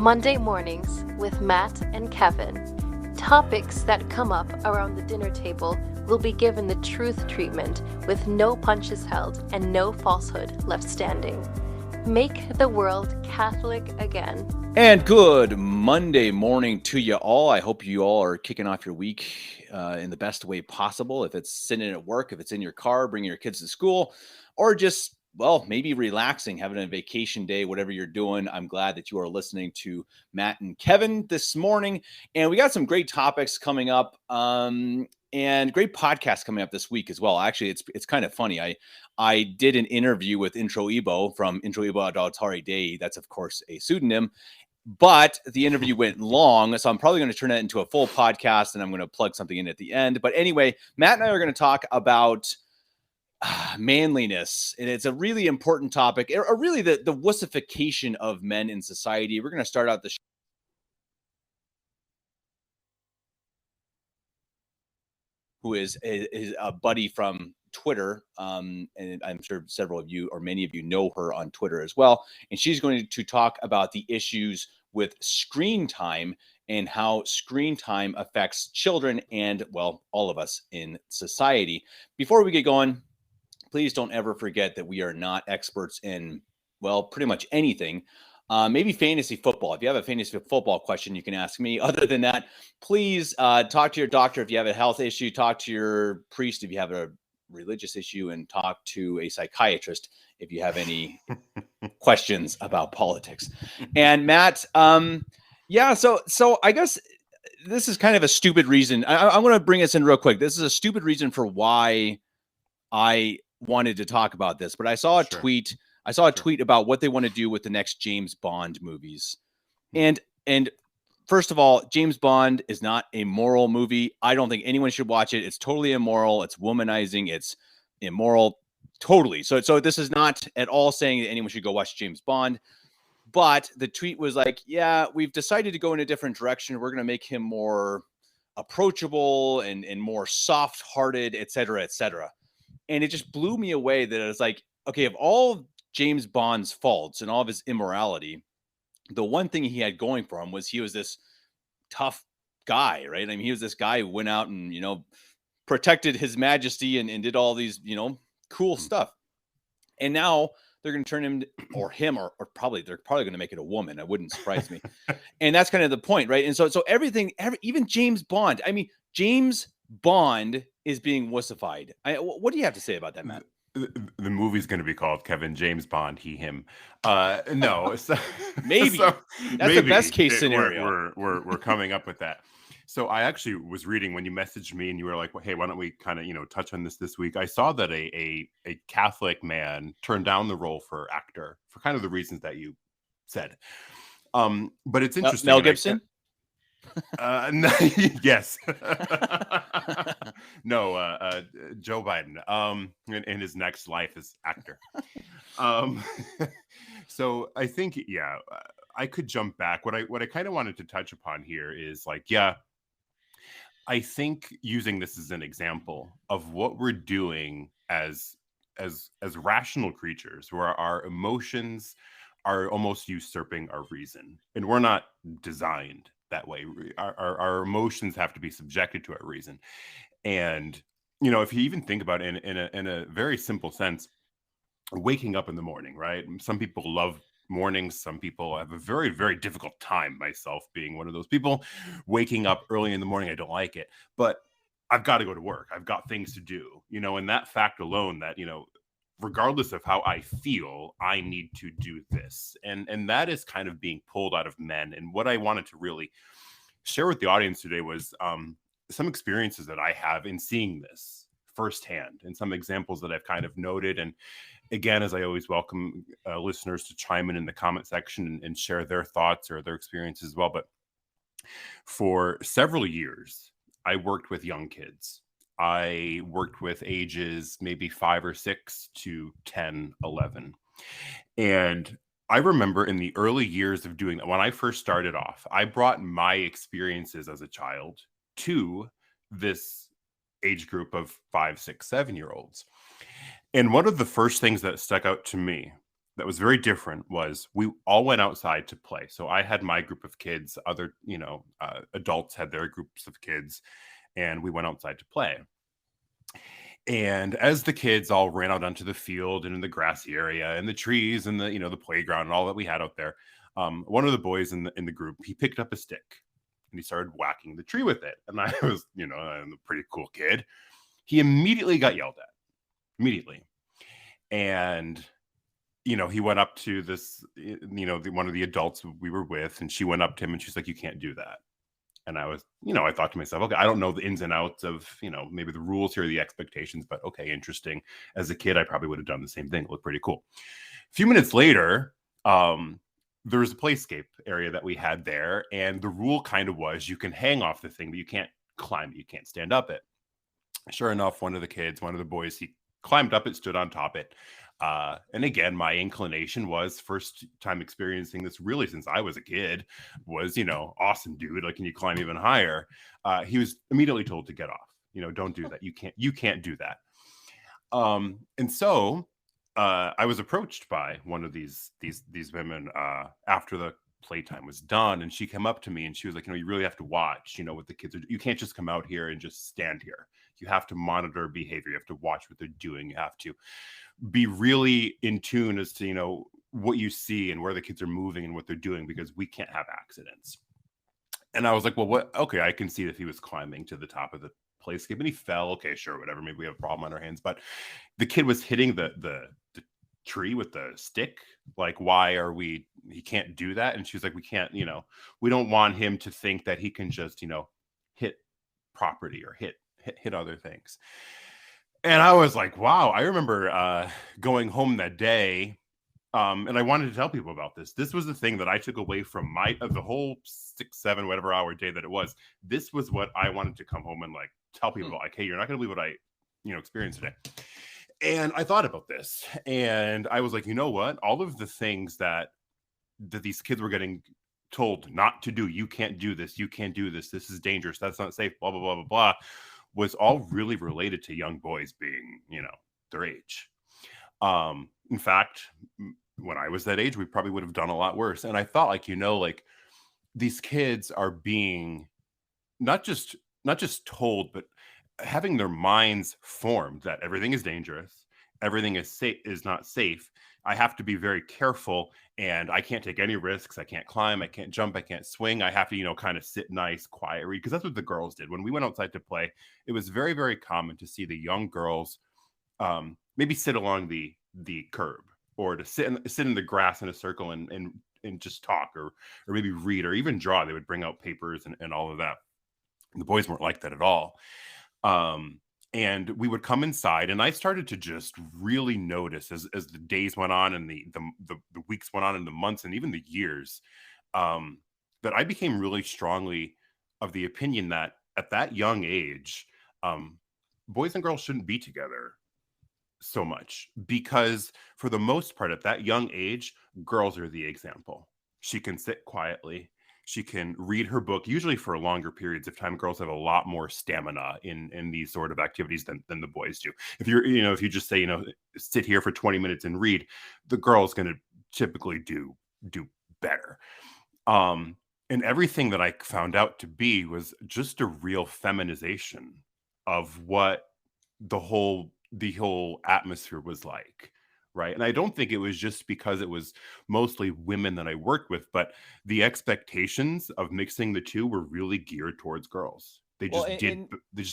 Monday mornings with Matt and Kevin. Topics that come up around the dinner table will be given the truth treatment with no punches held and no falsehood left standing. Make the world Catholic again. And good Monday morning to you all. I hope you all are kicking off your week in the best way possible. If it's sitting at work, if it's in your car, bringing your kids to school, or just, well, maybe relaxing, having a vacation day, whatever you're doing. I'm glad that you are listening to Matt and Kevin this morning. And we got some great topics coming up and great podcasts coming up this week as well. Actually, it's kind of funny. I did an interview with Intro Ebo from Intro Ebo Adultari Day. That's, of course, a pseudonym. But the interview went long, so I'm probably going to turn it into a full podcast, and I'm going to plug something in at the end. But anyway, Matt and I are going to talk about manliness, and it's a really important topic, or really the wussification of men in society. We're going to start out the show. Who is a buddy from Twitter, and I'm sure several of you or many of you know her on Twitter as well. And she's going to talk about the issues with screen time and how screen time affects children and, well, all of us in society. Before we get going, please don't ever forget that we are not experts in, well, pretty much anything. Maybe fantasy football. If you have a fantasy football question, you can ask me. Other than that, please talk to your doctor if you have a health issue. Talk to your priest if you have a religious issue, and talk to a psychiatrist if you have any questions about politics. And Matt, so I guess this is kind of a stupid reason. I'm going to bring us in real quick. This is a stupid reason for why I wanted to talk about this, but I saw a tweet. I saw a tweet about what they want to do with the next James Bond movies. And first of all, James Bond is not a moral movie. I don't think anyone should watch it. It's totally immoral. It's womanizing. It's immoral. Totally. So this is not at all saying that anyone should go watch James Bond. But the tweet was like, yeah, we've decided to go in a different direction. We're going to make him more approachable and more soft-hearted, et cetera, et cetera. And it just blew me away that it was like, okay, of all James Bond's faults and all of his immorality, the one thing he had going for him was he was this tough guy, right? I mean, he was this guy who went out and, protected his majesty and did all these, cool stuff. And now they're going to turn him or they're probably going to make it a woman. It wouldn't surprise me. And that's kind of the point, right? And so everything, even James Bond, I mean, James Bond is being wussified. What do you have to say about that, Matt? The movie's going to be called Kevin James Bond, he, him. No, maybe that's the best case scenario. We're coming up with that. So I actually was reading when you messaged me and you were like, well, hey, why don't we kind of, touch on this week? I saw that a Catholic man turned down the role for actor for kind of the reasons that you said. But it's interesting. Mel Gibson? No, yes. No, Joe Biden in his next life as actor. So I think, I could jump back. What I kind of wanted to touch upon here is like, I think using this as an example of what we're doing as rational creatures, where our emotions are almost usurping our reason, and we're not designed that way. Our emotions have to be subjected to our reason. And, if you even think about it in a very simple sense, waking up in the morning, right? Some people love mornings. Some people have a very, very difficult time, myself being one of those people. Waking up early in the morning, I don't like it. But I've got to go to work. I've got things to do, and that fact alone that, regardless of how I feel, I need to do this. And that is kind of being pulled out of men. And what I wanted to really share with the audience today was some experiences that I have in seeing this firsthand, and some examples that I've kind of noted. And again, as I always welcome listeners to chime in the comment section and share their thoughts or their experiences as well. But for several years, I worked with young kids. I worked with ages maybe 5 or 6 to 10, 11. And I remember in the early years of doing that, when I first started off, I brought my experiences as a child to this age group of 5, 6, 7-year-olds. And one of the first things that stuck out to me that was very different was we all went outside to play. So I had my group of kids, other, adults had their groups of kids, and we went outside to play. And as the kids all ran out onto the field and in the grassy area and the trees and the playground and all that we had out there, one of the boys in the group, he picked up a stick and he started whacking the tree with it. And I was, I'm a pretty cool kid. He immediately got yelled at, immediately. And he went up to this, one of the adults we were with, and she went up to him and she's like, "You can't do that." And I was, I thought to myself, okay, I don't know the ins and outs of, maybe the rules here, the expectations, but okay, interesting. As a kid, I probably would have done the same thing. It looked pretty cool. A few minutes later, there was a playscape area that we had there. And the rule kind of was you can hang off the thing, but you can't climb it. You can't stand up it. Sure enough, one of the boys, he climbed up it, stood on top it. And again, my inclination was, first time experiencing this really since I was a kid, was, awesome, dude. Like, can you climb even higher? He was immediately told to get off. Don't do that. You can't do that. And so I was approached by one of these women after the playtime was done, and she came up to me and she was like, you really have to watch, what the kids are. You can't just come out here and just stand here. You have to monitor behavior. You have to watch what they're doing. You have to be really in tune as to, what you see and where the kids are moving and what they're doing, because we can't have accidents. And I was like, well, what? Okay, I can see that he was climbing to the top of the playscape and he fell. Okay, sure, whatever. Maybe we have a problem on our hands. But the kid was hitting the tree with the stick. Like, why are we? He can't do that. And she was like, we can't. We don't want him to think that he can just hit property or hit other things. And I was like, wow. I remember going home that day, and I wanted to tell people about this. This was the thing that I took away from the whole 6, 7, whatever hour day that it was. This was what I wanted to come home and like tell people, like, hey, you're not going to believe what I experienced today. And I thought about this, and I was like, you know what? All of the things that these kids were getting told not to do, you can't do this, you can't do this, this is dangerous, that's not safe, blah, blah, blah, blah, blah, was all really related to young boys being, their age. In fact, when I was that age, we probably would have done a lot worse. And I thought, like, like these kids are being not just told, but having their minds formed that everything is dangerous, everything is not safe. I have to be very careful, and I can't take any risks. I can't climb, I can't jump, I can't swing. I have to, kind of sit nice, quiet, read, because that's what the girls did. When we went outside to play, it was very, very common to see the young girls maybe sit along the curb, or to sit in the grass in a circle and just talk, or maybe read, or even draw. They would bring out papers and all of that. The boys weren't like that at all. And we would come inside, and I started to just really notice as the days went on, and the weeks went on, and the months, and even the years, that I became really strongly of the opinion that at that young age, boys and girls shouldn't be together so much, because for the most part at that young age, girls are the example. She can sit quietly. She can read her book, usually for longer periods of time. Girls have a lot more stamina in these sort of activities than the boys do. If you just say, sit here for 20 minutes and read, the girl's going to typically do better. And everything that I found out to be was just a real feminization of what the whole atmosphere was like. Right. And I don't think it was just because it was mostly women that I worked with, but the expectations of mixing the two were really geared towards girls. They just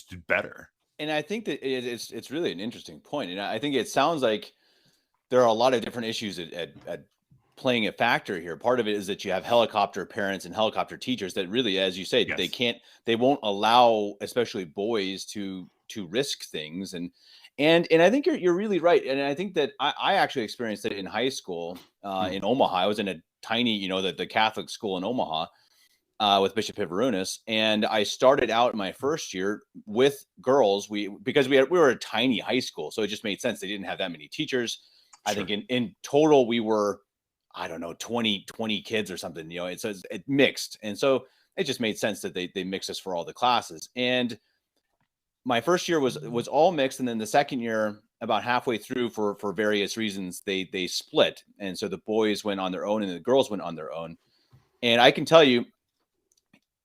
did better. And I think that it's really an interesting point. And I think it sounds like there are a lot of different issues at playing a factor here. Part of it is that you have helicopter parents and helicopter teachers that really, as you say, yes, they won't allow, especially boys, to risk things. And I think you're really right. And I think that I actually experienced it in high school in Omaha. I was in a tiny, the Catholic school in Omaha with Bishop Pivarunas. And I started out my first year with girls. Because we were a tiny high school. So it just made sense. They didn't have that many teachers. Sure. I think in total we were, I don't know, 20 kids or something. It mixed. And so it just made sense that they mixed us for all the classes. And my first year was all mixed, and then the second year about halfway through, for various reasons, they split, and so the boys went on their own and the girls went on their own. And I can tell you,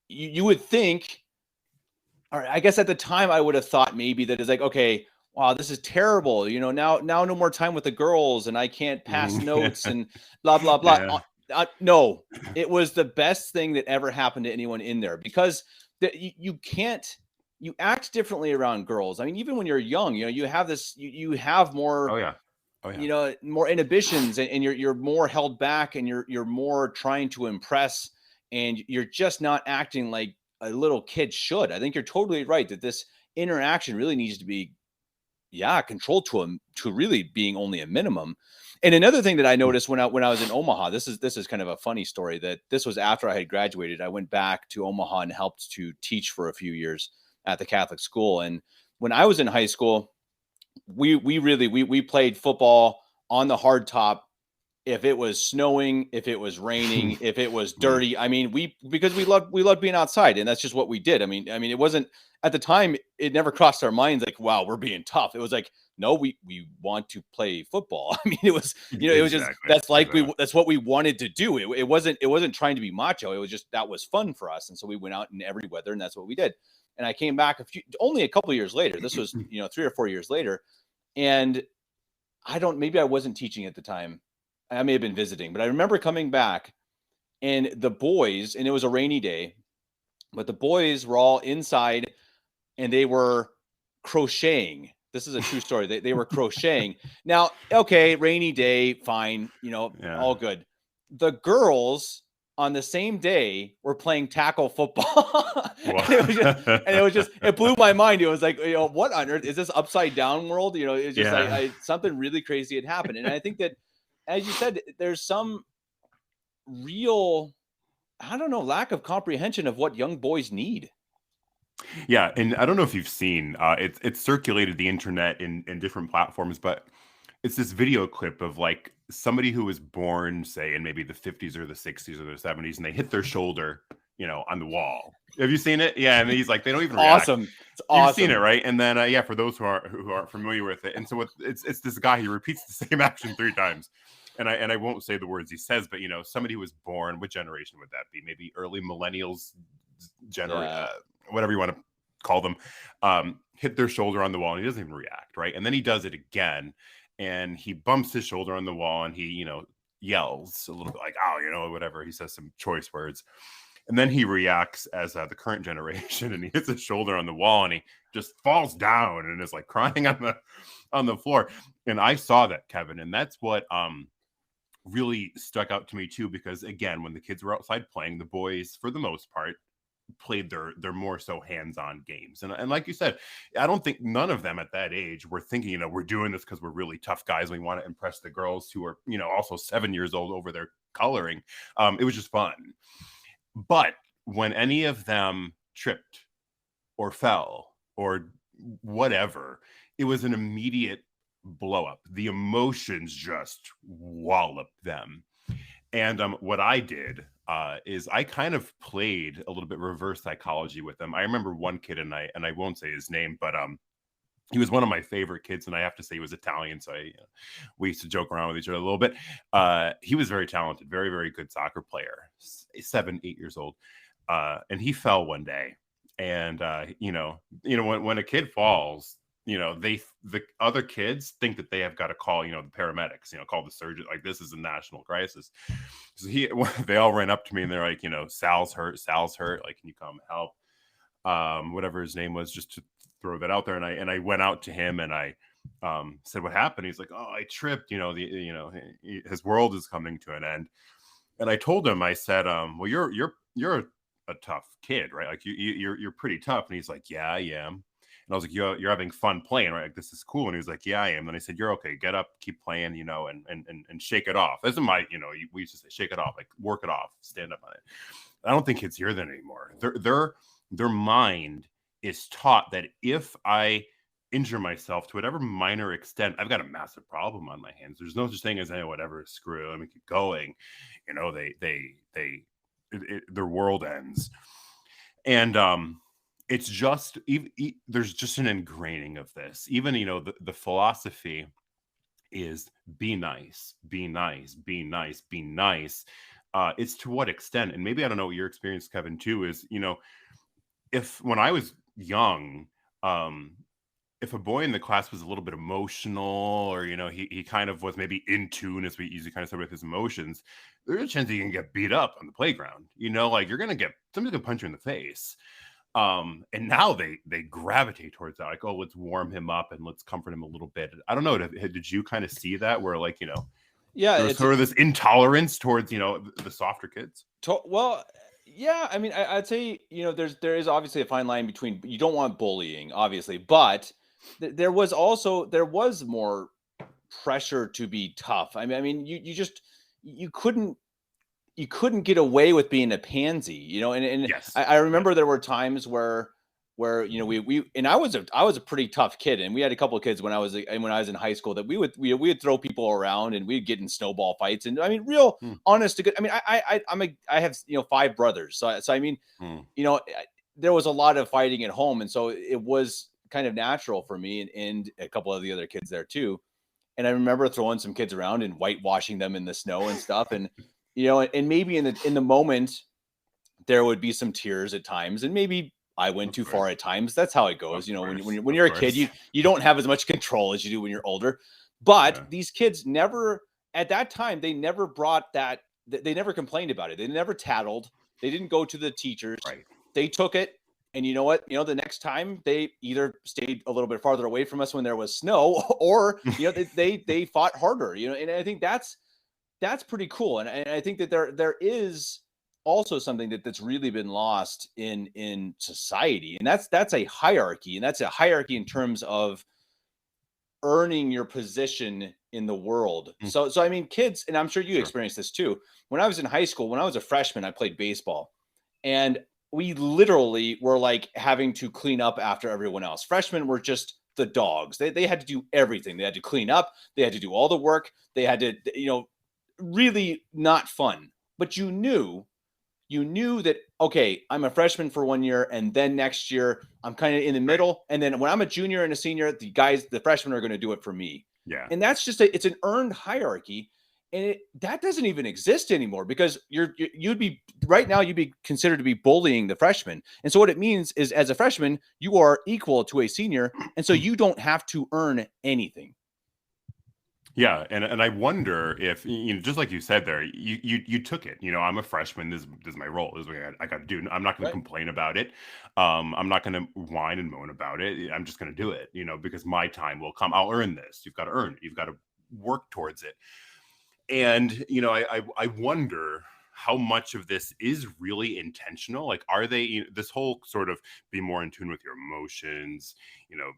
you would think, or I guess at the time I would have thought maybe that it's like, okay, wow, this is terrible. Now no more time with the girls, and I can't pass notes and blah blah blah. Yeah. No, it was the best thing that ever happened to anyone in there, because you can't, you act differently around girls. I mean, even when you're young, you have this, you have more, Oh yeah. more inhibitions, and you're more held back, and you're more trying to impress, and you're just not acting like a little kid should. I think you're totally right that this interaction really needs to be, controlled to really being only a minimum. And another thing that I noticed when I was in Omaha, this is kind of a funny story, that this was after I had graduated. I went back to Omaha and helped to teach for a few years at the Catholic school. And when I was in high school, we played football on the hard top. If it was snowing, if it was raining, if it was dirty, I mean, because we loved being outside, and that's just what we did. I mean, it wasn't, at the time, it never crossed our minds like, wow, we're being tough. It was like, no, we want to play football. I mean, it was, it was just, that's what we wanted to do. It wasn't trying to be macho. It was just, that was fun for us. And so we went out in every weather, and that's what we did. And I came back only a couple of years later. This was, 3 or 4 years later. And maybe I wasn't teaching at the time. I may have been visiting, but I remember coming back, and the boys, and it was a rainy day, but the boys were all inside, and they were crocheting. This is a true story. They were crocheting. Now, okay, rainy day, fine, all good. The girls on the same day were playing tackle football. It blew my mind. It was like, what on earth is this upside down world? It's just like something really crazy had happened. And I think that, as you said, there's some real, I don't know, lack of comprehension of what young boys need. Yeah, and I don't know if you've seen, it's circulated the internet in different platforms, but it's this video clip of like somebody who was born, say, in maybe the 50s or the 60s or the 70s, and they hit their shoulder, on the wall. Have you seen it? Yeah, and he's like, they don't even react. Awesome. It's awesome. You've seen it, right? And then, for those who aren't familiar with it, and so it's this guy, he repeats the same action 3 times. And I won't say the words he says, but somebody who was born, what generation would that be? Maybe early millennials, whatever you want to call them, hit their shoulder on the wall, and he doesn't even react, right? And then he does it again, and he bumps his shoulder on the wall, and he yells a little bit like, "Oh," whatever. He says some choice words, and then he reacts as the current generation, and he hits his shoulder on the wall, and he just falls down and is like crying on the floor. And I saw that, Kevin, and that's what really stuck out to me too, because again, when the kids were outside playing, the boys, for the most part, played their more so hands-on games. And like you said, I don't think none of them at that age were thinking, we're doing this because we're really tough guys. We want to impress the girls who are, also 7 years old over their coloring. It was just fun. But when any of them tripped or fell or whatever, it was an immediate blow up. The emotions just walloped them. And what I did is I kind of played a little bit reverse psychology with them. I remember one kid, and I won't say his name, but he was one of my favorite kids, and I have to say he was Italian, so we used to joke around with each other a little bit. He was very talented, very, very good soccer player, 7, 8 years old, and he fell one day. And when a kid falls, the other kids think that they have got to call, the paramedics, call the surgeon, like this is a national crisis. So they all ran up to me and they're like, Sal's hurt, like, can you come help? Whatever his name was, just to throw that out there. And I went out to him and I said, what happened? He's like, oh, I tripped, his world is coming to an end. And I told him, I said, well, you're a tough kid, right? Like you're pretty tough. And he's like, yeah, I am. And I was like, you're having fun playing, right? Like, this is cool. And he was like, yeah, I am. And I said, you're okay. Get up, keep playing, and shake it off. That's my, we used to say, shake it off, like work it off, stand up on it. I don't think kids hear that anymore. Their mind is taught that if I injure myself to whatever minor extent, I've got a massive problem on my hands. There's no such thing as, whatever, screw it, let me keep going. Their world ends. And it's just there's just an ingraining of this. Even, you know, the philosophy is be nice, be nice, be nice, be nice. It's to what extent, and maybe I don't know what your experience, Kevin, too, is, you know, if when I was young, um, if a boy in the class was a little bit emotional, or, you know, he kind of was maybe in tune, as we usually kind of say, with his emotions, there's a chance he can get beat up on the playground. You know, like, you're gonna get somebody's gonna punch you in the face. And now they gravitate towards that, like, oh, let's warm him up and let's comfort him a little bit. I don't know, did you kind of see that, where, like, you know, Yeah, there was sort of this intolerance towards, you know, the softer kids? well, yeah. I mean, I'd say, you know, there is obviously a fine line between, you don't want bullying, obviously, but there was more pressure to be tough. I mean, you couldn't get away with being a pansy, you know. And Yes. I remember there were times where you know, we and I was a pretty tough kid, and we had a couple of kids when I was in high school that we would throw people around, and we'd get in snowball fights. And I mean, real honest to good. I mean, I have, you know, 5 brothers, so I mean, you know, there was a lot of fighting at home, and so it was kind of natural for me and a couple of the other kids there too. And I remember throwing some kids around and whitewashing them in the snow and stuff. And, you know, and maybe in the moment there would be some tears at times, and maybe I went too far at times. That's how it goes. You know, when you're a kid, you don't have as much control as you do when you're older. But these kids never, at that time, they never brought that. They never complained about it. They never tattled. They didn't go to the teachers. Right. They took it. And you know what? You know, the next time they either stayed a little bit farther away from us when there was snow, or, you know, they fought harder. You know, and I think that's pretty cool. And I think that there is also something that's really been lost in society, and that's a hierarchy, and that's a hierarchy in terms of earning your position in the world. So I mean, kids, and I'm sure you experienced this too. When I was in high school, when I was a freshman, I played baseball, and we literally were like having to clean up after everyone else. Freshmen were just the dogs. They had to do everything. They had to clean up. They had to do all the work. They had to, you know, really not fun. But you knew that, okay, I'm a freshman for 1 year, and then next year I'm kind of in the middle. And then when I'm a junior and a senior, the freshmen are going to do it for me. Yeah. And that's just it's an earned hierarchy. And that doesn't even exist anymore, because you'd be considered to be bullying the freshman. And so what it means is, as a freshman, you are equal to a senior. And so you don't have to earn anything. Yeah, and I wonder if, you know, just like you said there, you took it. You know, I'm a freshman. This is my role. This is what I got to do. I'm not going to complain about it. I'm not going to whine and moan about it. I'm just going to do it. You know, because my time will come. I'll earn this. You've got to earn it. You've got to work towards it. And, you know, I wonder how much of this is really intentional. Like, are they, you know, this whole sort of be more in tune with your emotions, you know,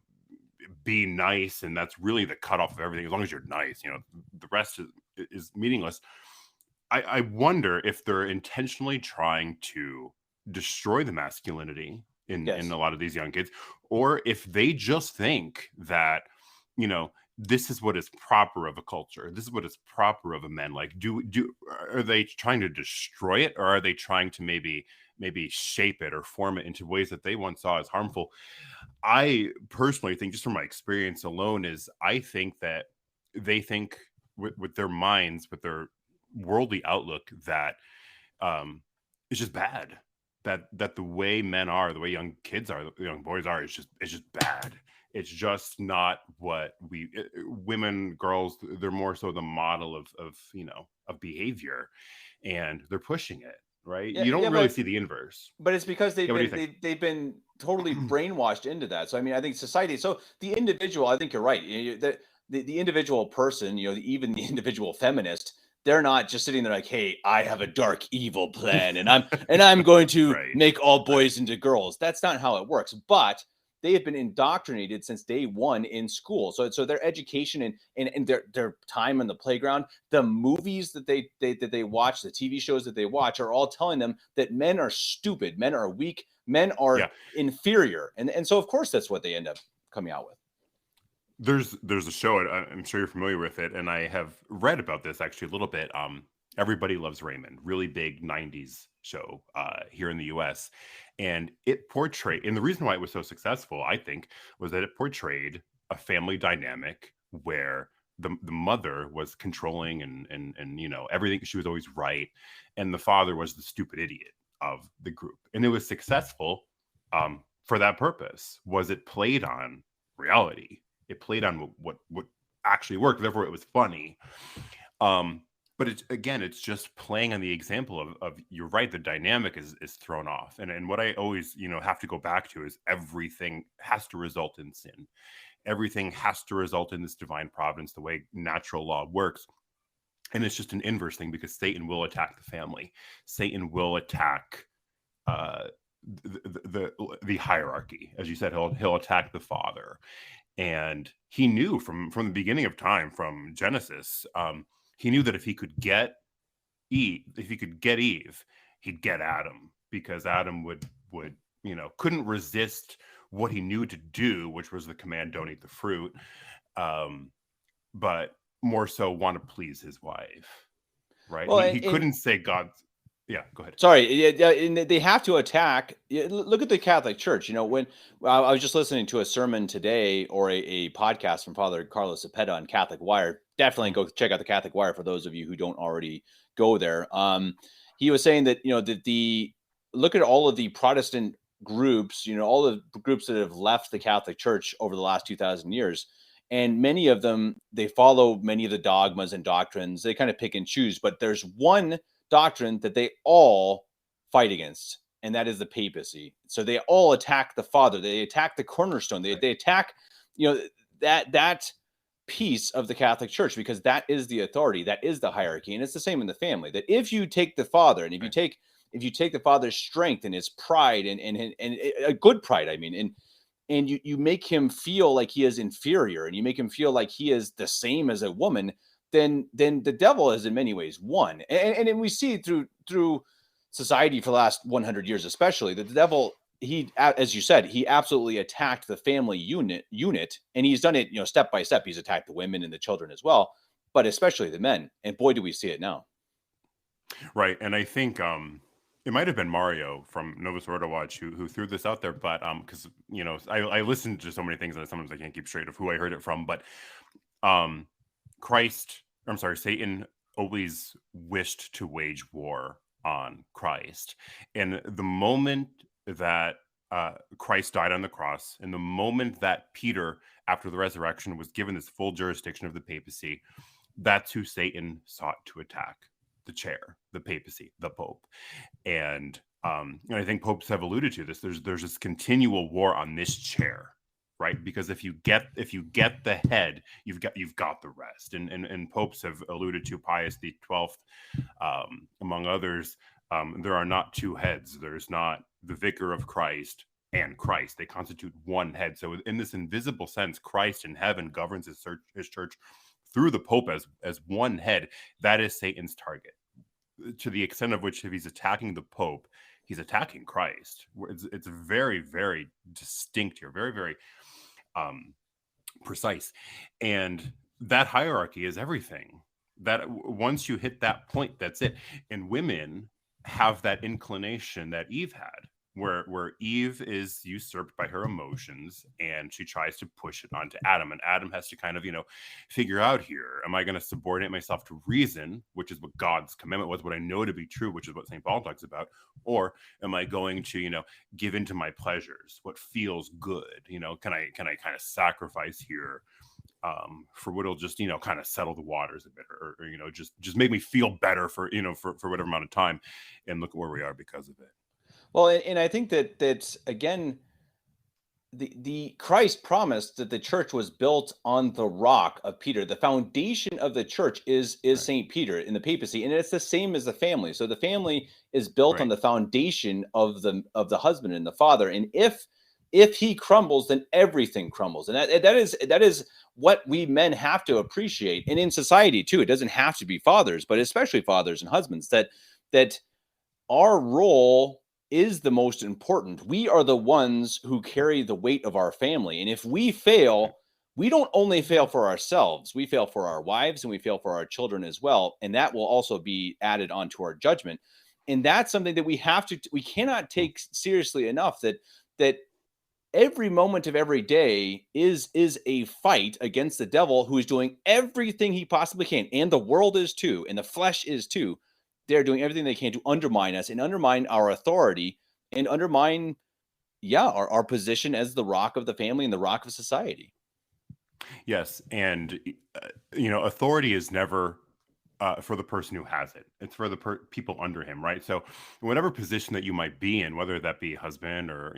be nice, and that's really the cutoff of everything. As long as you're nice, you know, the rest is meaningless. I wonder if they're intentionally trying to destroy the masculinity in a lot of these young kids, or if they just think that, you know, this is what is proper of a culture. This is what is proper of a man. Like, are they trying to destroy it, or are they trying to maybe shape it or form it into ways that they once saw as harmful? I personally think, just from my experience alone, is I think that they think with their minds, with their worldly outlook, that it's just bad. That the way men are, the way young kids are, the young boys are, it's just bad. It's just not what women, girls, they're more so the model of you know, of behavior, and they're pushing it. Right? You don't really see the inverse. But it's because they've been totally brainwashed into that. So I mean, I think society. So the individual, I think you're right. The individual person, you know, even the individual feminist, they're not just sitting there like, hey, I have a dark evil plan, and I'm going to make all boys into girls. That's not how it works. But they have been indoctrinated since day one in school. So their education and their time on the playground, the movies that they watch, the TV shows that they watch, are all telling them that men are stupid, men are weak, men are inferior. And so of course that's what they end up coming out with. There's a show, I'm sure you're familiar with it, and I have read about this actually a little bit. Everybody Loves Raymond, really big 90s show here in the US. And it portrayed, and the reason why it was so successful, I think, was that it portrayed a family dynamic where the mother was controlling and you know, everything. She was always right. And the father was the stupid idiot of the group. And it was successful for that purpose. Was it played on reality? It played on what actually worked. Therefore, it was funny. But it's just playing on the example of you're right, the dynamic is thrown off. And what I always, you know, have to go back to is everything has to result in sin. Everything has to result in this divine providence, the way natural law works. And it's just an inverse thing, because Satan will attack the family. Satan will attack the hierarchy. As you said, he'll attack the father. And he knew from the beginning of time, from Genesis, he knew that if he could get Eve, he'd get Adam, because Adam would you know, couldn't resist what he knew to do, which was the command, don't eat the fruit, but more so want to please his wife, right? Well, he couldn't say God. Yeah, go ahead. Sorry, yeah, and they have to attack. Look at the Catholic Church. You know, when I was just listening to a sermon today, or a podcast from Father Carlos Cepeda on Catholic Wire. Definitely go check out the Catholic Wire for those of you who don't already go there. He was saying that, you know, that look at all of the Protestant groups, you know, all the groups that have left the Catholic Church over the last 2,000 years, and many of them, they follow many of the dogmas and doctrines. They kind of pick and choose, but there's one doctrine that they all fight against, and that is the papacy. So they all attack the father. They attack the cornerstone. They attack, you know, that piece of the Catholic Church, because that is the authority, that is the hierarchy. And it's the same in the family, that if you take the father, and if you take the father's strength and his pride and a good pride, I mean, and you make him feel like he is inferior, and you make him feel like he is the same as a woman, then the devil is in many ways won. And we see through society for the last 100 years, especially, that the devil, he, as you said, he absolutely attacked the family unit, and he's done it, you know, step by step. He's attacked the women and the children as well, but especially the men. And boy, do we see it now. Right. And I think it might have been Mario from Novus Ordo Watch who threw this out there, but because, you know, I listened to so many things that sometimes I can't keep straight of who I heard it from, but Satan always wished to wage war on Christ. And the moment that Christ died on the cross, and the moment that Peter, after the resurrection, was given this full jurisdiction of the papacy, that's who Satan sought to attack: the chair, the papacy, the Pope. And I think popes have alluded to this. There's this continual war on this chair, right? Because if you get the head, you've got the rest. And popes have alluded to Pius XII, among others. There are not two heads. There's not the vicar of Christ and Christ. They constitute one head. So in this invisible sense, Christ in heaven governs his church through the Pope as one head. That is Satan's target, to the extent of which, if he's attacking the Pope, he's attacking Christ. It's very, very distinct here, very, very precise. And that hierarchy is everything. That once you hit that point, that's it. And women have that inclination that Eve had, where Eve is usurped by her emotions, and she tries to push it onto Adam, and Adam has to kind of, you know, figure out here, am I going to subordinate myself to reason, which is what God's commandment was, what I know to be true, which is what St. Paul talks about, or am I going to, you know, give into my pleasures, what feels good, you know, can I kind of sacrifice here for what'll just, you know, kind of settle the waters a bit, or you know, just make me feel better for, you know, for whatever amount of time, and look at where we are because of it. Well, and I think that's again, the Christ promised that the church was built on the rock of Peter. The foundation of the church is Right. Saint Peter in the papacy, and it's the same as the family. So the family is built on the foundation of the husband and the father. And if he crumbles, then everything crumbles. And that is what we men have to appreciate. And in society too, it doesn't have to be fathers, but especially fathers and husbands, that our role is the most important. We are the ones who carry the weight of our family. And if we fail, we don't only fail for ourselves, we fail for our wives, and we fail for our children as well. And that will also be added onto our judgment. And that's something that we cannot take seriously enough, that every moment of every day is a fight against the devil, who is doing everything he possibly can. And the world is too, and the flesh is too. They're doing everything they can to undermine us and undermine our authority and undermine, our position as the rock of the family and the rock of society. Yes, and authority is never for the person who has it. It's for the people under him, right? So, whatever position that you might be in, whether that be husband or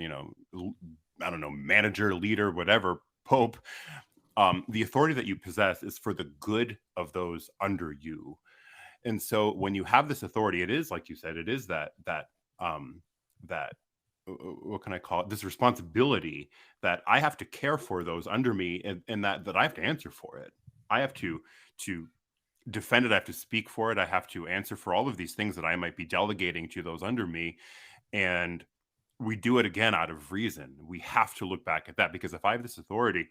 I don't know, manager, leader, whatever, pope, the authority that you possess is for the good of those under you. And so, when you have this authority, it is, like you said, it is that what can I call it? This responsibility that I have to care for those under me, and that I have to answer for it. I have to defend it. I have to speak for it. I have to answer for all of these things that I might be delegating to those under me. And we do it again out of reason. We have to look back at that, because if I have this authority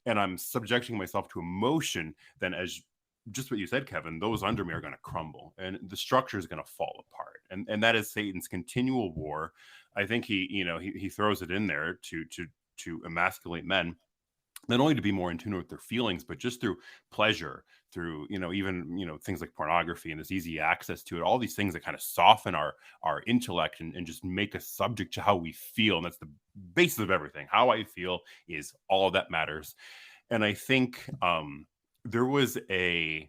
and I'm subjecting myself to emotion, then, as just what you said, Kevin, those under me are going to crumble and the structure is going to fall apart. And that is Satan's continual war. I think he throws it in there to emasculate men, not only to be more in tune with their feelings, but just through pleasure, through even things like pornography and this easy access to it, all these things that kind of soften our intellect and just make us subject to how we feel. And that's the basis of everything. How I feel is all that matters. And I think there was a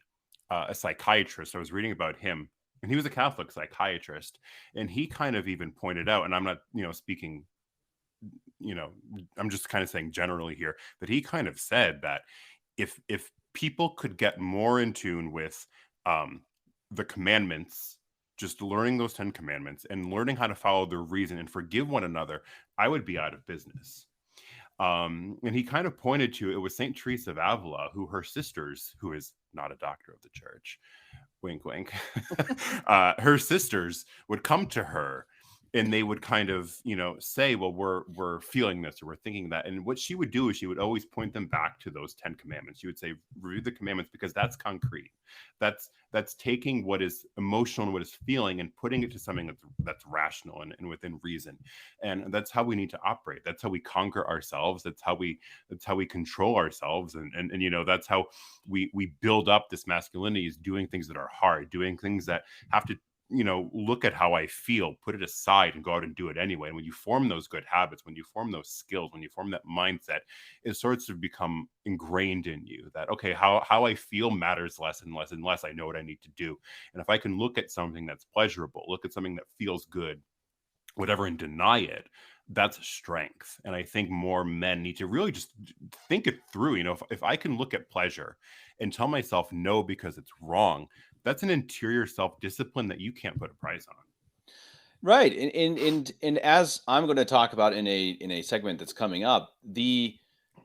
psychiatrist, I was reading about him, and he was a Catholic psychiatrist, and he kind of even pointed out, and I'm not speaking, I'm just kind of saying generally here, that he kind of said that if people could get more in tune with the commandments, just learning those 10 commandments and learning how to follow their reason and forgive one another, I would be out of business. And he kind of pointed to, it was St. Teresa of Avila, who her sisters, who is not a doctor of the church, wink, wink, her sisters would come to her and they would kind of, say, well, we're feeling this, or we're thinking that. And what she would do is she would always point them back to those 10 commandments. She would say, read the commandments, because that's concrete. That's taking what is emotional and what is feeling and putting it to something that's rational and within reason. And that's how we need to operate. That's how we conquer ourselves. That's how we control ourselves. And that's how we build up this masculinity, is doing things that are hard, doing things that have to look at how I feel, put it aside and go out and do it anyway. And when you form those good habits, when you form those skills, when you form that mindset, it starts to become ingrained in you that, okay, how I feel matters less and less and less. I know what I need to do. And if I can look at something that's pleasurable, look at something that feels good, whatever, and deny it, that's strength. And I think more men need to really just think it through. If I can look at pleasure and tell myself no because it's wrong, that's an interior self-discipline that you can't put a price on. Right. And as I'm going to talk about in a segment that's coming up, the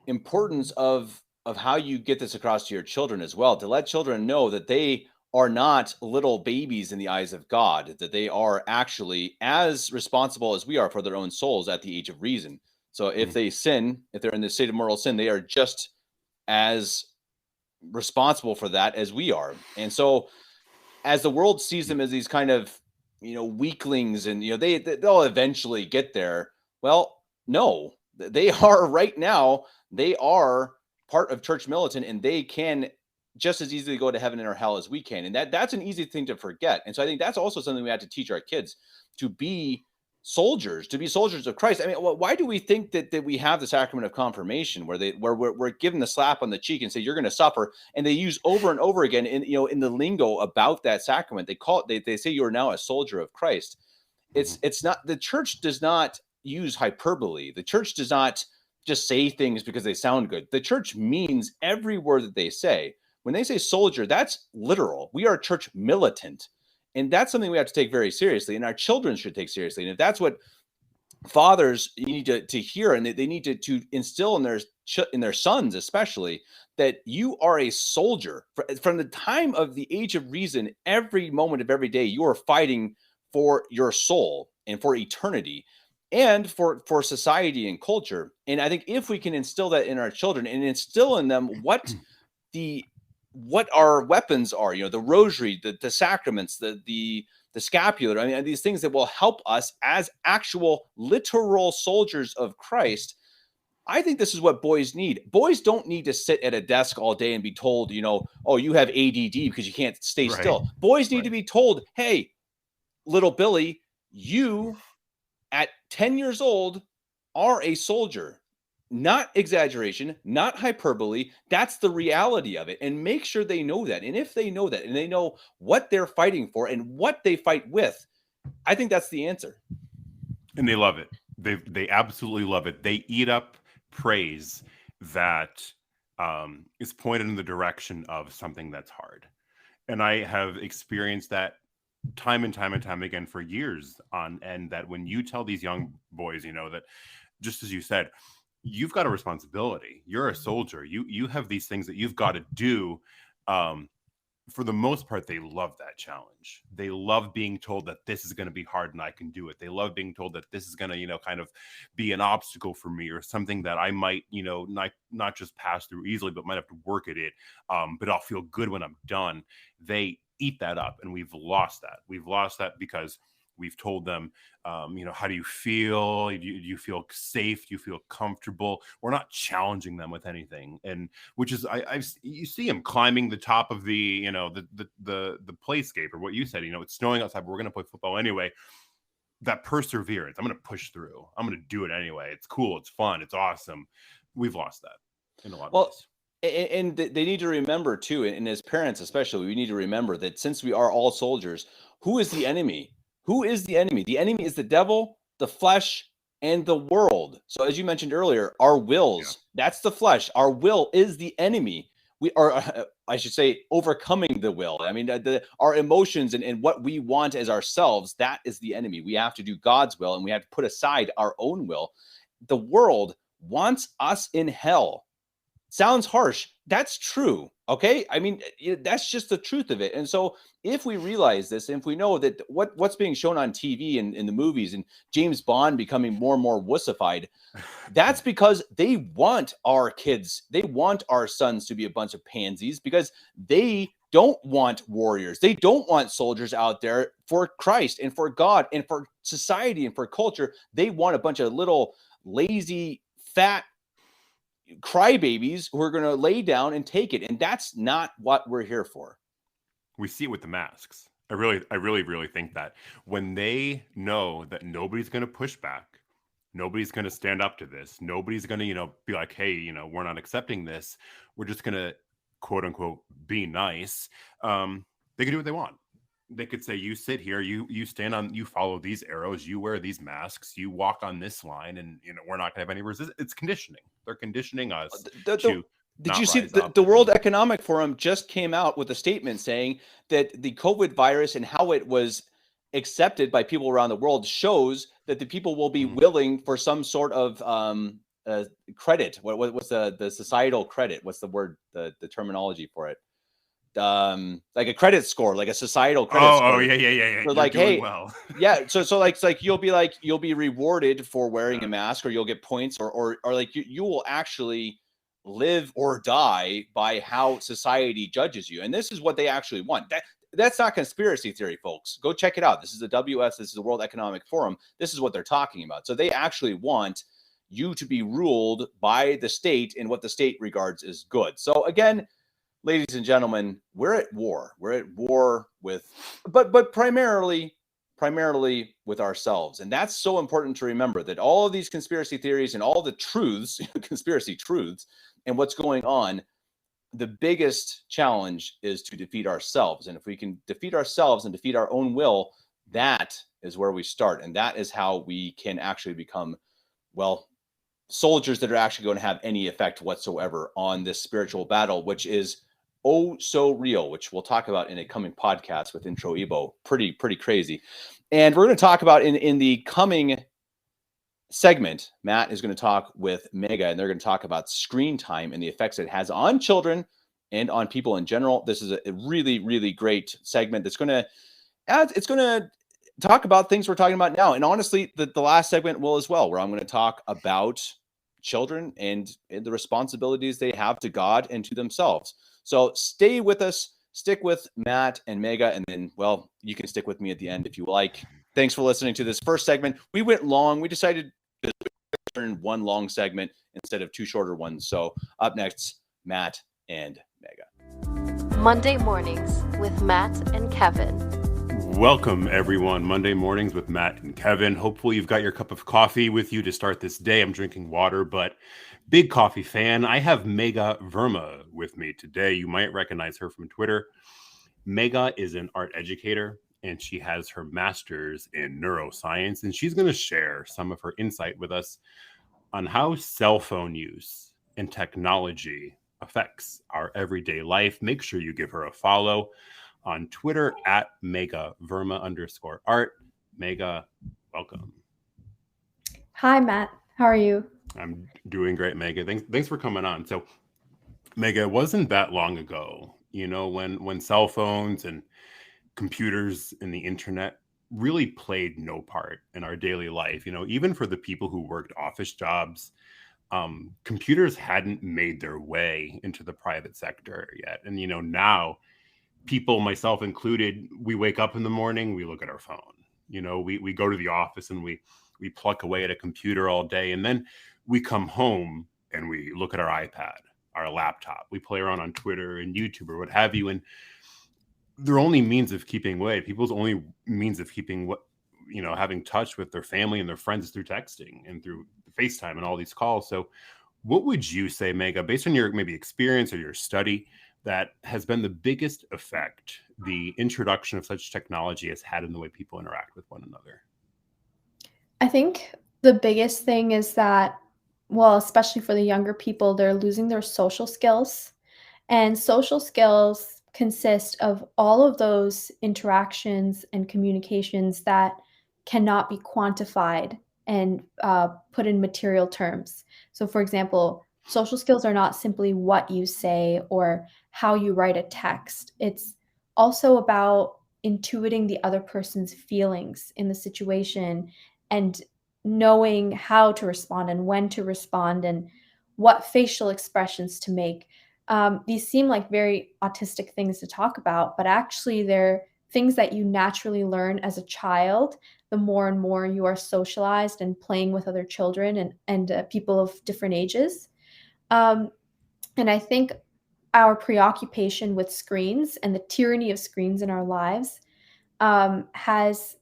importance of how you get this across to your children as well, to let children know that they are not little babies in the eyes of God, that they are actually as responsible as we are for their own souls at the age of reason. So if they sin, if they're in the state of mortal sin, they are just as responsible for that as we are. And so as the world sees them as these kind of, weaklings, and, they'll eventually get there. Well, no, they are right now, they are part of church militant, and they can just as easily go to heaven or hell as we can. And that's an easy thing to forget. And so I think that's also something we have to teach our kids, to be soldiers of Christ. I mean, why do we think that we have the sacrament of confirmation where we're given the slap on the cheek and say, you're going to suffer? And they use over and over again in the lingo about that sacrament, they say you are now a soldier of Christ. It's not, the church does not use hyperbole. The church does not just say things because they sound good. The church means every word that they say. When they say soldier, that's literal. We are church militant. And that's something we have to take very seriously, and our children should take seriously. And if that's what fathers need to hear, and they need to instill in their sons, especially, that you are a soldier from the time of the age of reason, every moment of every day, you are fighting for your soul and for eternity and for society and culture. And I think if we can instill that in our children and instill in them what the what our weapons are, the rosary, the sacraments, the scapular. I mean, these things that will help us as actual literal soldiers of Christ. I think this is what boys need. Boys don't need to sit at a desk all day and be told, oh, you have ADD because you can't stay Right. still. Boys need Right. to be told, hey, little Billy, you at 10 years old are a soldier. Not exaggeration, not hyperbole. That's the reality of it. And make sure they know that. And if they know that and they know what they're fighting for and what they fight with, I think that's the answer. And they love it. They absolutely love it. They eat up praise that is pointed in the direction of something that's hard. And I have experienced that time and time and time again for years on end, that when you tell these young boys, that just as you said, you've got a responsibility. You're a soldier. You have these things that you've got to do. For the most part, they love that challenge. They love being told that this is going to be hard and I can do it. They love being told that this is going to, kind of be an obstacle for me, or something that I might, not just pass through easily, but might have to work at it. But I'll feel good when I'm done. They eat that up, and we've lost that. We've lost that because we've told them, how do you feel? Do you feel safe? Do you feel comfortable? We're not challenging them with anything, and which is you see him climbing the top of the playscape, or what you said. It's snowing outside, but we're going to play football anyway. That perseverance. I'm going to push through. I'm going to do it anyway. It's cool. It's fun. It's awesome. We've lost that in a lot of ways. And they need to remember too, and as parents especially, we need to remember that since we are all soldiers, who is the enemy? Who is the enemy? The enemy is the devil, the flesh, and the world. So as you mentioned earlier, our wills, that's the flesh. Our will is the enemy. We are, I should say, overcoming the will. I mean, our emotions and what we want as ourselves, that is the enemy. We have to do God's will, and we have to put aside our own will. The world wants us in hell. Sounds harsh. That's true. Okay. I mean, that's just the truth of it. And so if we realize this, if we know that what's being shown on TV and in the movies, and James Bond becoming more and more wussified, that's because they want our kids, they want our sons to be a bunch of pansies, because they don't want warriors. They don't want soldiers out there for Christ and for God and for society and for culture. They want a bunch of little lazy, fat crybabies who are going to lay down and take it. And that's not what we're here for. We see it with the masks. I really think that when they know that nobody's going to push back, nobody's going to stand up to this, nobody's going to, be like, hey, we're not accepting this, we're just going to quote unquote be nice. They can do what they want. They could say, you sit here, you stand on, you follow these arrows, you wear these masks, you walk on this line, and we're not gonna have any resistance. It's conditioning. They're conditioning us to. Did you see the World Economic Forum just came out with a statement saying that the COVID virus and how it was accepted by people around the world shows that the people will be willing for some sort of credit. What's the societal credit? What's the word, the terminology for it? Like a credit score, like a societal credit score. Oh, yeah. So like, hey, well. yeah. So like you'll be rewarded for wearing a mask, or you'll get points, or like you will actually live or die by how society judges you. And this is what they actually want. That's not conspiracy theory, folks. Go check it out. This is the WS. This is the World Economic Forum. This is what they're talking about. So they actually want you to be ruled by the state in what the state regards as good. So again, ladies and gentlemen, we're at war. We're at war with, but primarily with ourselves. And that's so important to remember, that all of these conspiracy theories and all the truths, conspiracy truths, and what's going on, the biggest challenge is to defeat ourselves. And if we can defeat ourselves and defeat our own will, that is where we start. And that is how we can actually become, well, soldiers that are actually going to have any effect whatsoever on this spiritual battle, which is oh so real, which we'll talk about in a coming podcast with Intro Ebo. Pretty crazy. And we're going to talk about in the coming segment, Matt is going to talk with Megha, and they're going to talk about screen time and the effects it has on children and on people in general. This is a really great segment that's going to talk about things we're talking about now. And honestly, the last segment will as well, where I'm going to talk about children and the responsibilities they have to God and to themselves. So stay with us, stick with Matt and Megha, and then, well, you can stick with me at the end if you like. Thanks for listening to this first segment. We went long. We decided to turn one long segment instead of two shorter ones. So up next, Matt and Megha. Monday mornings with Matt and Kevin. Welcome, everyone. Monday mornings with Matt and Kevin. Hopefully you've got your cup of coffee with you to start this day. I'm drinking water, but big coffee fan. I have Megha Verma with me today. You might recognize her from Twitter. Megha is an art educator, and she has her master's in neuroscience, and she's going to share some of her insight with us on how cell phone use and technology affects our everyday life. Make sure you give her a follow on Twitter at Megha Verma _art. Megha, welcome. Hi, Matt. How are you? I'm doing great, Megha. Thanks for coming on. So, Megha, it wasn't that long ago, when cell phones and computers and the internet really played no part in our daily life. Even for the people who worked office jobs, computers hadn't made their way into the private sector yet. And, now people, myself included, we wake up in the morning, we look at our phone. We go to the office and we pluck away at a computer all day. And then we come home and we look at our iPad, our laptop. We play around on Twitter and YouTube or what have you. And their only means of keeping away, people's only means of keeping having touch with their family and their friends is through texting and through FaceTime and all these calls. So what would you say, Megha, based on your maybe experience or your study, that has been the biggest effect the introduction of such technology has had in the way people interact with one another? I think the biggest thing is that, well, especially for the younger people, they're losing their social skills. And social skills consist of all of those interactions and communications that cannot be quantified and put in material terms. So, for example, social skills are not simply what you say or how you write a text. It's also about intuiting the other person's feelings in the situation and knowing how to respond and when to respond and what facial expressions to make. These seem like very autistic things to talk about, but actually they're things that you naturally learn as a child the more and more you are socialized and playing with other children and people of different ages. And I think our preoccupation with screens and the tyranny of screens in our lives has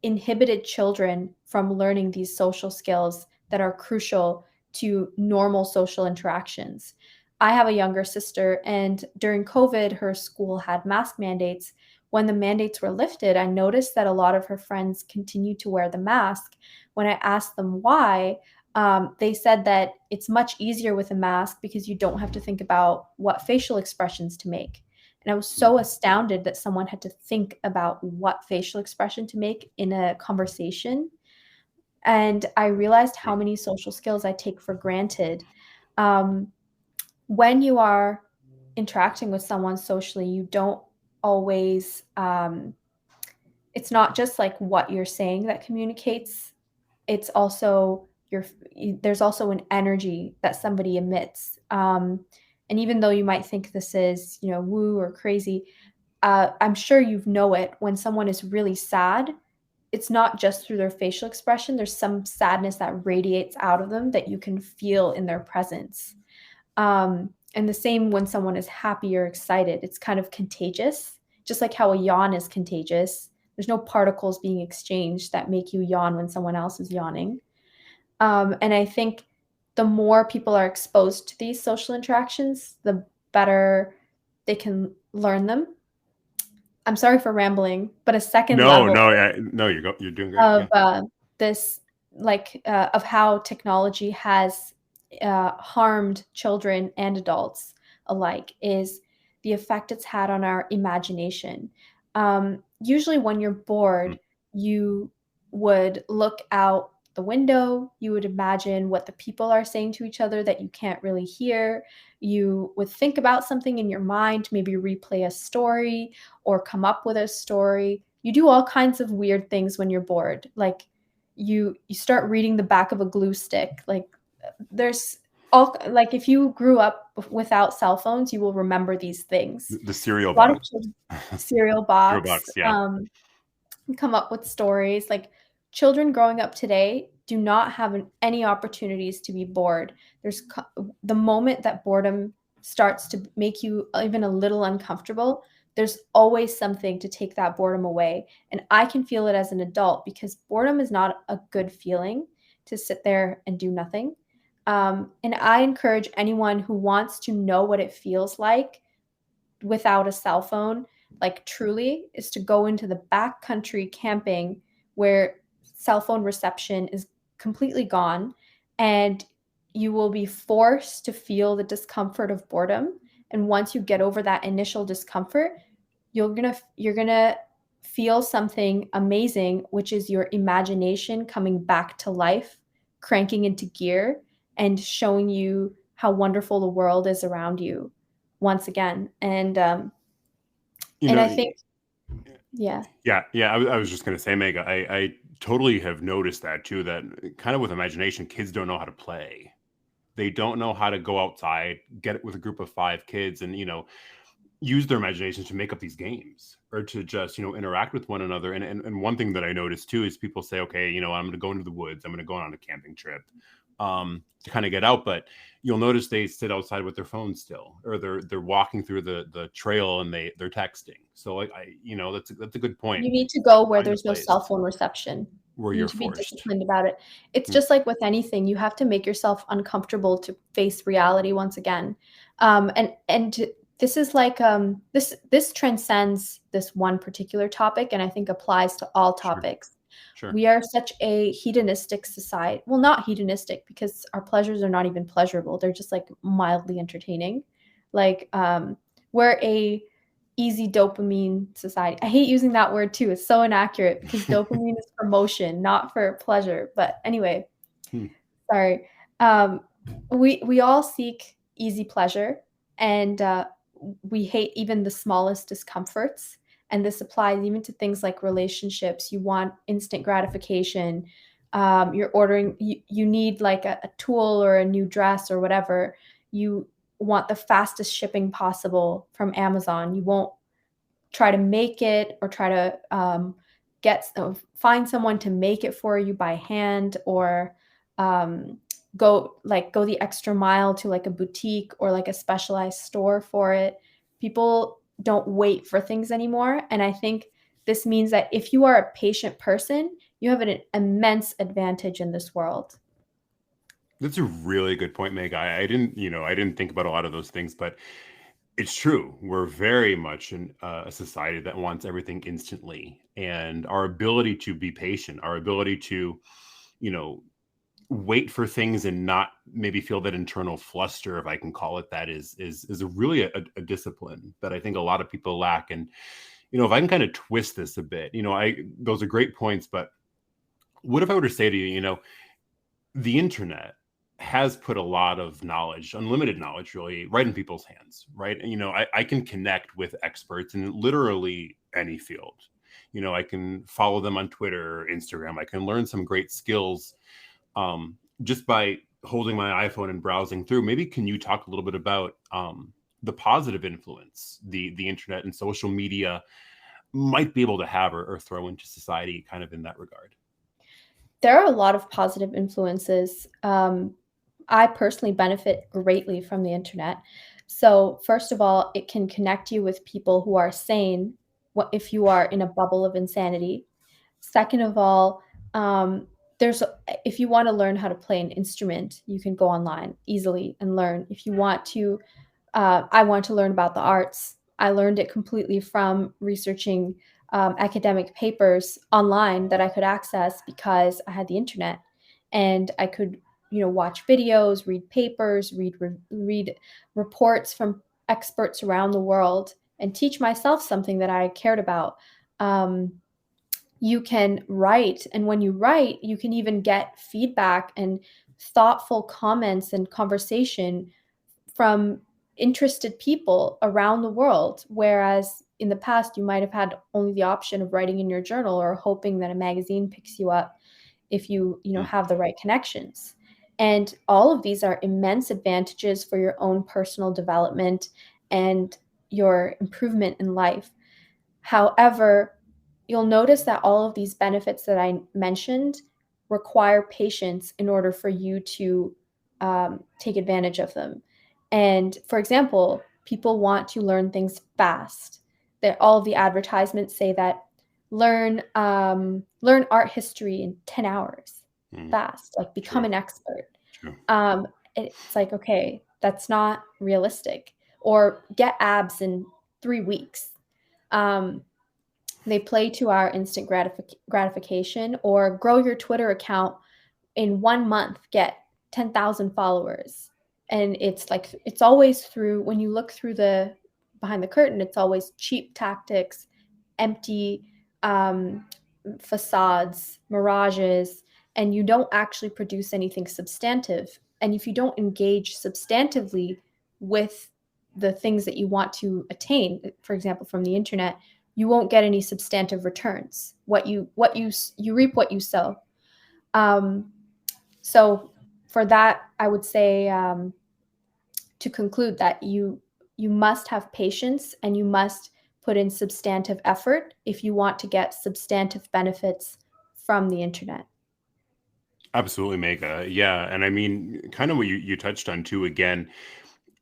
inhibited children from learning these social skills that are crucial to normal social interactions. I have a younger sister, and during COVID, her school had mask mandates. When the mandates were lifted, I noticed that a lot of her friends continued to wear the mask. When I asked them why, they said that it's much easier with a mask because you don't have to think about what facial expressions to make. And I was so astounded that someone had to think about what facial expression to make in a conversation. And I realized how many social skills I take for granted. When you are interacting with someone socially, you don't always, it's not just like what you're saying that communicates. It's also there's also an energy that somebody emits. And even though you might think this is, woo or crazy, I'm sure you know it. When someone is really sad, it's not just through their facial expression. There's some sadness that radiates out of them that you can feel in their presence. And the same when someone is happy or excited, it's kind of contagious, just like how a yawn is contagious. There's no particles being exchanged that make you yawn when someone else is yawning. And I think the more people are exposed to these social interactions, the better they can learn them. I'm sorry for rambling, but a second level you're doing great. of this, of how technology has harmed children and adults alike is the effect it's had on our imagination. Usually when you're bored, you would look out the window, you would imagine what the people are saying to each other that you can't really hear. You would think about something in your mind, maybe replay a story or come up with a story. You do all kinds of weird things when you're bored. Like you start reading the back of a glue stick. Like there's all, like if you grew up without cell phones, you will remember these things. The cereal A lot of box. children, cereal Cereal box, box, yeah. come up with stories. Like, children growing up today do not have any opportunities to be bored. The moment that boredom starts to make you even a little uncomfortable, there's always something to take that boredom away. And I can feel it as an adult, because boredom is not a good feeling to sit there and do nothing. And I encourage anyone who wants to know what it feels like without a cell phone, like truly, is to go into the backcountry camping where cell phone reception is completely gone, and you will be forced to feel the discomfort of boredom. And once you get over that initial discomfort, you're gonna feel something amazing, which is your imagination coming back to life, cranking into gear, and showing you how wonderful the world is around you once again. And I think, yeah. I was just going to say, Megha, I totally have noticed that too, that kind of with imagination, kids don't know how to play. They don't know how to go outside, get it with a group of 5 kids and, use their imagination to make up these games, or to just, interact with one another. And one thing that I noticed too is people say, okay, I'm going to go into the woods, I'm going to go on a camping trip, to kind of get out. But you'll notice they sit outside with their phones still, or they're walking through the trail and they're texting. So that's a good point. You need to go where Find a there's no place cell phone reception. where You you're need to be forced. disciplined about it. It's just like with anything, you have to make yourself uncomfortable to face reality once again. This is like this transcends this one particular topic, and I think applies to all topics. Sure. We are such a hedonistic society. Well, not hedonistic, because our pleasures are not even pleasurable. They're just like mildly entertaining. Like, we're a easy dopamine society. I hate using that word too. It's so inaccurate, because dopamine is for motion, not for pleasure. But anyway, sorry. We all seek easy pleasure, and we hate even the smallest discomforts. And this applies even to things like relationships. You want instant gratification. You're ordering, you need like a tool or a new dress or whatever. You want the fastest shipping possible from Amazon. You won't try to make it, or try to find someone to make it for you by hand, or go the extra mile to like a boutique or like a specialized store for it. People don't wait for things anymore. And I think this means that if you are a patient person, you have an immense advantage in this world. That's a really good point, Meg. I didn't think about a lot of those things, but it's true. We're very much in a society that wants everything instantly, and our ability to be patient, our ability to, wait for things and not maybe feel that internal fluster, if I can call it that, is a really a discipline that I think a lot of people lack. And if I can kind of twist this a bit, those are great points. But what if I were to say to you, the internet has put a lot of knowledge, unlimited knowledge, really, right in people's hands, right? And I can connect with experts in literally any field. I can follow them on Twitter or Instagram. I can learn some great skills just by holding my iPhone and browsing through. Maybe can you talk a little bit about the positive influence the internet and social media might be able to have, or throw into society, kind of in that regard? There are a lot of positive influences. I personally benefit greatly from the internet. So first of all, it can connect you with people who are sane if you are in a bubble of insanity. Second of all, if you want to learn how to play an instrument, you can go online easily and learn. If you want to, I want to learn about the arts. I learned it completely from researching academic papers online that I could access because I had the internet, and I could, watch videos, read papers, read reports from experts around the world, and teach myself something that I cared about. You can write, and when you write, you can even get feedback and thoughtful comments and conversation from interested people around the world. Whereas in the past, you might have had only the option of writing in your journal or hoping that a magazine picks you up if you have the right connections. And all of these are immense advantages for your own personal development and your improvement in life. However, you'll notice that all of these benefits that I mentioned require patience in order for you to take advantage of them. And for example, people want to learn things fast. That all of the advertisements say that learn art history in 10 hours fast, like become True. an expert. True. It's like, okay, that's not realistic. Or get abs in 3 weeks. They play to our instant gratification, or grow your Twitter account in 1 month, get 10,000 followers. And it's like, it's always through, when you look through the behind the curtain, it's always cheap tactics, empty facades, mirages, and you don't actually produce anything substantive. And if you don't engage substantively with the things that you want to attain, for example, from the internet, you won't get any substantive returns. You reap what you sow. So for that, I would say, to conclude, that you must have patience and you must put in substantive effort if you want to get substantive benefits from the internet. Absolutely, Megha. Yeah. And I mean, kind of what you touched on too, again,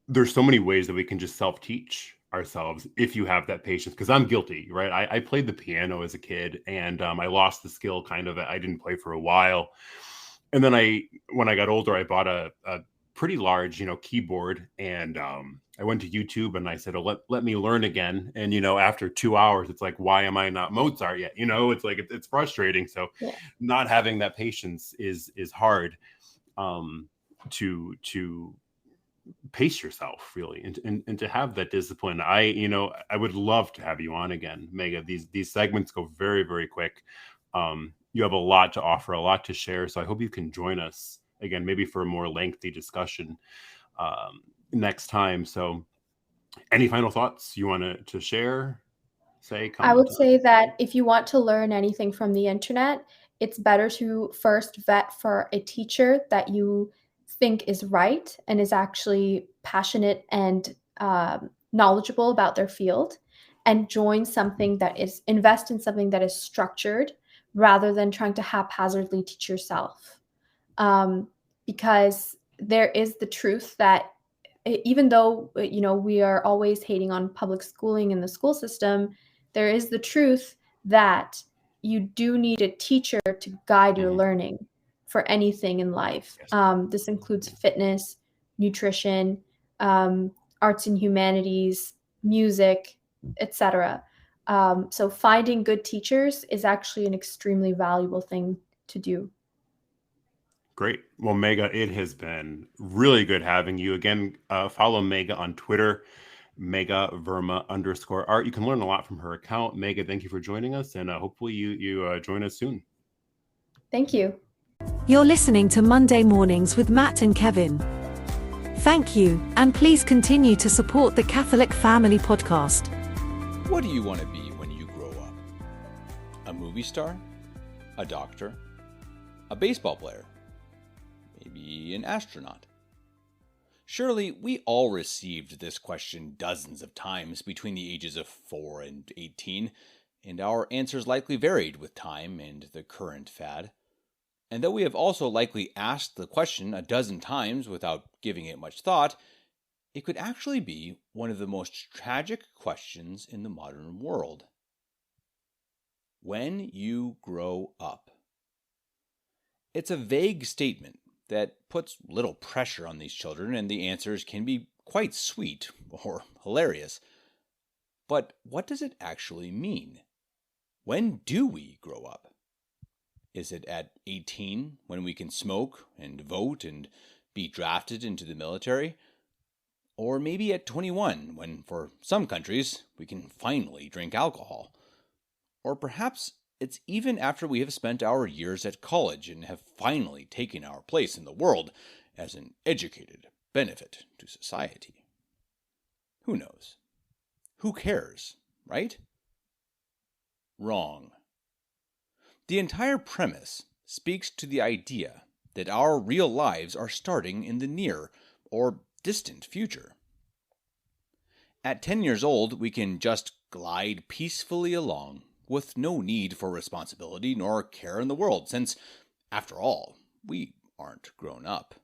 there's so many ways that we can just self-teach ourselves if you have that patience, because I'm guilty, right? I played the piano as a kid, and I lost the skill kind of. I didn't play for a while. And then when I got older, I bought a pretty large, keyboard, and I went to YouTube and I said, oh, let me learn again. And, after 2 hours, it's like, why am I not Mozart yet? It's like, it's frustrating. So Yeah. not having that patience is hard to pace yourself, really, and to have that discipline. I would love to have you on again, Megha. These segments go very, very quick. You have a lot to offer, a lot to share. So I hope you can join us again, maybe for a more lengthy discussion next time. So any final thoughts you want to share? I would say that if you want to learn anything from the internet, it's better to first vet for a teacher that you think is right and is actually passionate and knowledgeable about their field, and invest in something that is structured rather than trying to haphazardly teach yourself. Because there is the truth that even though, we are always hating on public schooling and the school system, there is the truth that you do need a teacher to guide your learning for anything in life. This includes fitness, nutrition, arts and humanities, music, etc. So finding good teachers is actually an extremely valuable thing to do. Great. Well, Megha, it has been really good having you again. Follow Megha on Twitter, Megha Verma _art. You can learn a lot from her account. Megha, thank you for joining us, and hopefully you join us soon. Thank you. You're listening to Monday Mornings with Matt and Kevin. Thank you, and please continue to support the Catholic Family Podcast. What do you want to be when you grow up? A movie star? A doctor? A baseball player? Maybe an astronaut? Surely we all received this question dozens of times between the ages of 4 and 18, and our answers likely varied with time and the current fad. And though we have also likely asked the question a dozen times without giving it much thought, it could actually be one of the most tragic questions in the modern world. When you grow up. It's a vague statement that puts little pressure on these children, and the answers can be quite sweet or hilarious. But what does it actually mean? When do we grow up? Is it at 18, when we can smoke and vote and be drafted into the military? Or maybe at 21, when, for some countries, we can finally drink alcohol? Or perhaps it's even after we have spent our years at college and have finally taken our place in the world as an educated benefit to society. Who knows? Who cares, right? Wrong. The entire premise speaks to the idea that our real lives are starting in the near or distant future. At 10 years old, we can just glide peacefully along with no need for responsibility nor care in the world, since, after all, we aren't grown up.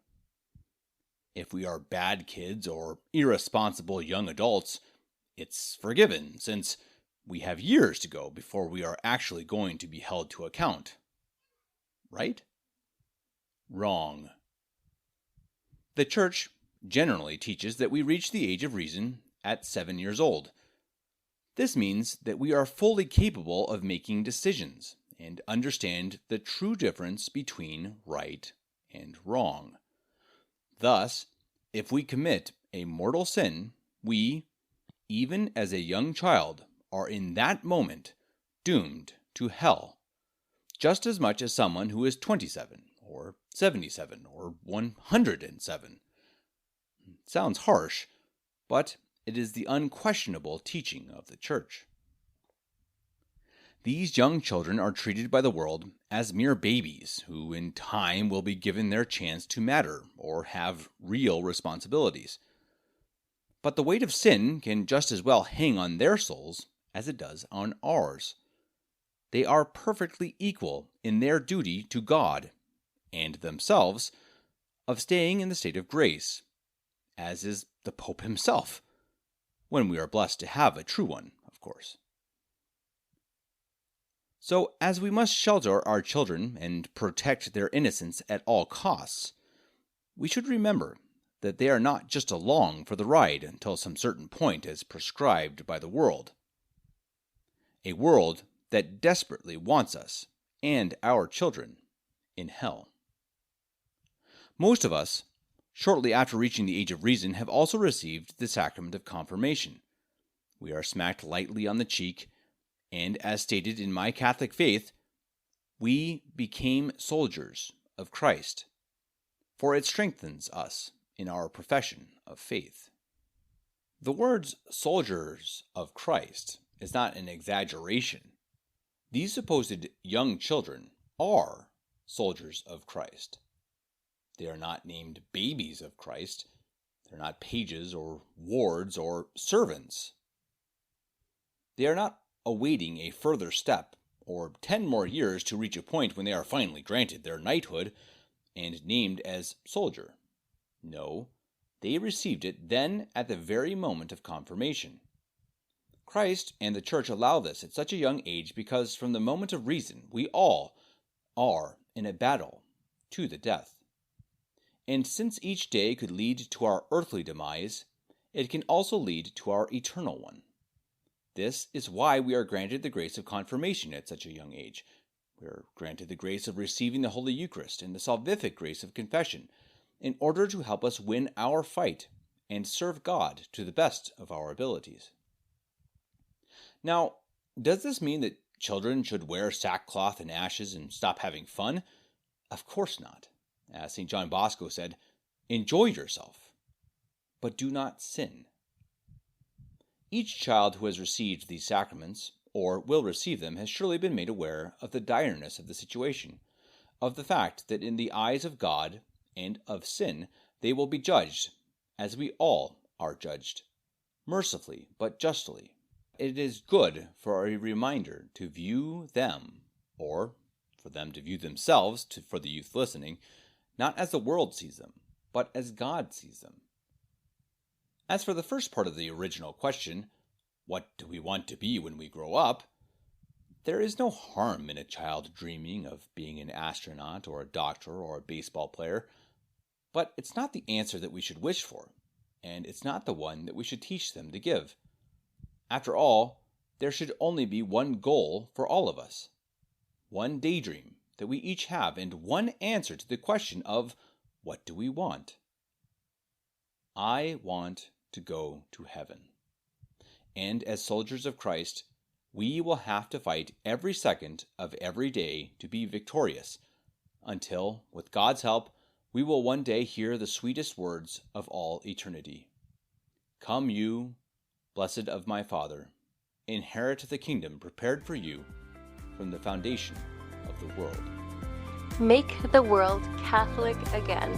If we are bad kids or irresponsible young adults, it's forgiven, since we have years to go before we are actually going to be held to account. Right? Wrong. The church generally teaches that we reach the age of reason at 7 years old. This means that we are fully capable of making decisions and understand the true difference between right and wrong. Thus, if we commit a mortal sin, we, even as a young child, are in that moment doomed to hell, just as much as someone who is 27 or 77 or 107. It sounds harsh, but it is the unquestionable teaching of the church. These young children are treated by the world as mere babies who in time will be given their chance to matter or have real responsibilities. But the weight of sin can just as well hang on their souls as it does on ours. They are perfectly equal in their duty to God and themselves of staying in the state of grace, as is the Pope himself, when we are blessed to have a true one, of course. So, as we must shelter our children and protect their innocence at all costs, we should remember that they are not just along for the ride until some certain point as prescribed by the world. A world that desperately wants us and our children in hell. Most of us, shortly after reaching the age of reason, have also received the sacrament of confirmation. We are smacked lightly on the cheek, and as stated in my Catholic faith, we became soldiers of Christ, for it strengthens us in our profession of faith. The words soldiers of Christ is not an exaggeration. These supposed young children are soldiers of Christ. They are not named babies of Christ. They're not pages or wards or servants. They are not awaiting a further step or 10 more years to reach a point when they are finally granted their knighthood and named as soldier. No, they received it then at the very moment of confirmation. Christ and the Church allow this at such a young age because from the moment of reason we all are in a battle to the death. And since each day could lead to our earthly demise, it can also lead to our eternal one. This is why we are granted the grace of confirmation at such a young age. We are granted the grace of receiving the Holy Eucharist and the salvific grace of confession in order to help us win our fight and serve God to the best of our abilities. Now, does this mean that children should wear sackcloth and ashes and stop having fun? Of course not. As St. John Bosco said, enjoy yourself, but do not sin. Each child who has received these sacraments, or will receive them, has surely been made aware of the direness of the situation, of the fact that in the eyes of God and of sin they will be judged, as we all are judged, mercifully but justly. It is good for a reminder to view them, or for them to view themselves, for the youth listening, not as the world sees them, but as God sees them. As for the first part of the original question, what do we want to be when we grow up? There is no harm in a child dreaming of being an astronaut or a doctor or a baseball player, but it's not the answer that we should wish for, and it's not the one that we should teach them to give. After all, there should only be one goal for all of us, one daydream that we each have, and one answer to the question of what do we want? I want to go to heaven. And as soldiers of Christ, we will have to fight every second of every day to be victorious, until, with God's help, we will one day hear the sweetest words of all eternity. Come you, blessed of my Father, inherit the kingdom prepared for you from the foundation of the world. Make the world Catholic again.